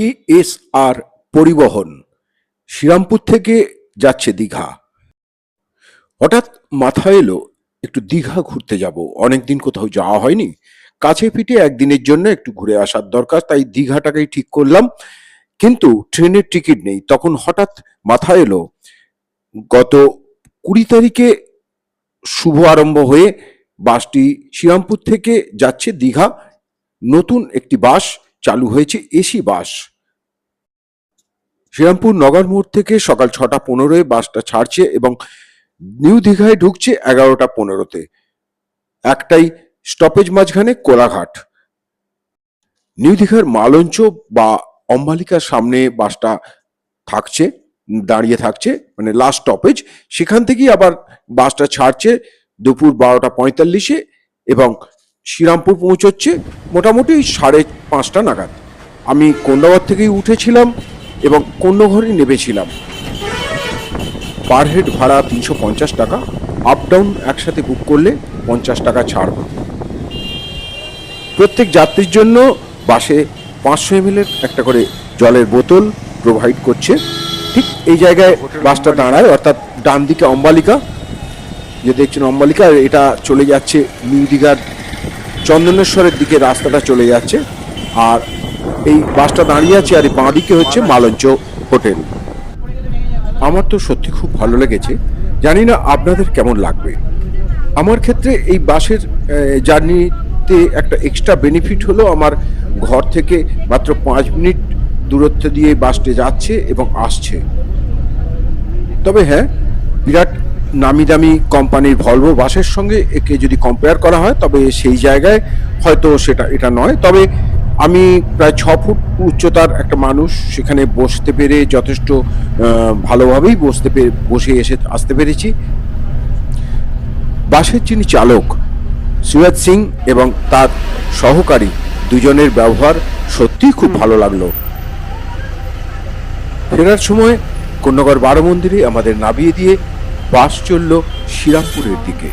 ESR পরিবহন শ্রীরামপুর থেকে যাচ্ছে দীঘা। হঠাৎ মাথায় এলো একটু দীঘা ঘুরতে যাব, অনেকদিন কোথাও যাওয়া হয়নি, কাছে পিঠে একদিনের জন্য একটু ঘুরে আসার দরকার, তাই দীঘাটাকেই ঠিক করলাম। কিন্তু ট্রেনের টিকিট নেই। তখন হঠাৎ মাথায় এলো গত 20 তারিখে শুভ আরম্ভ হয়ে বাসটি শ্রীরামপুর থেকে যাচ্ছে দীঘা। নতুন একটি বাস চালু হয়েছে, এসি বাস। শ্রীরামপুর নগর মোড় থেকে সকাল 6:15 বাসটা ছাড়ছে এবং নিউ দীঘায় ঢুকছে 11:15। একটাই স্টপেজ মাঝখানে কোলাঘাট। নিউ দীঘার মালঞ্চ বা অম্বালিকার সামনে বাসটা থাকছে, দাঁড়িয়ে থাকছে, মানে লাস্ট স্টপেজ। সেখান থেকেই আবার বাসটা ছাড়ছে দুপুর 12:45 এবং শ্রীরামপুর পৌঁছচ্ছে মোটামুটি 5:30 নাগাদ। আমি কন্যাগর থেকেই উঠেছিলাম এবং কন্যাঘরেই নেমেছিলাম। পার হেড ভাড়া 350 টাকা, আপ ডাউন একসাথে বুক করলে 50 টাকা ছাড়। প্রত্যেক যাত্রীর জন্য বাসে 500 ml একটা করে জলের বোতল প্রোভাইড করছে। ঠিক এই জায়গায় বাসটা দাঁড়ায়, অর্থাৎ ডান দিকে অম্বালিকা, যে দেখছেন অম্বালিকা, এটা চলে যাচ্ছে নিউ দীঘার চন্দনেশ্বরের দিকে, রাস্তাটা চলে যাচ্ছে। আর এই বাসটা দাঁড়িয়ে আছে, আর এই বাঁ দিকে হচ্ছে মালঞ্চ হোটেল। আমার তো সত্যি খুব ভালো লেগেছে, জানি না আপনাদের কেমন লাগবে। আমার ক্ষেত্রে এই বাসের জার্নিতে একটা এক্সট্রা বেনিফিট হলো, আমার ঘর থেকে মাত্র 5 মিনিট দূরত্ব দিয়ে বাসটি যাচ্ছে এবং আসছে। তবে হ্যাঁ, বিরাট নামি দামি কোম্পানির ভলভো বাসের সঙ্গে একে যদি কম্পেয়ার করা হয় তবে সেই জায়গায় হয়তো এটা নয়। তবে আমি প্রায় 6 ফুট উচ্চতার একটা মানুষ, সেখানে বসতে পেরে যথেষ্ট ভালোভাবেই বসে আসতে পেরেছি। বাসের যিনি চালক সুয়াদ সিং এবং তার সহকারী দুজনের ব্যবহার সত্যিই খুব ভালো লাগলো। ফেরার সময় কন্যাগর 12 মন্দিরে আমাদের নামিয়ে দিয়ে বাস চলল শ্রীরামপুরের দিকে।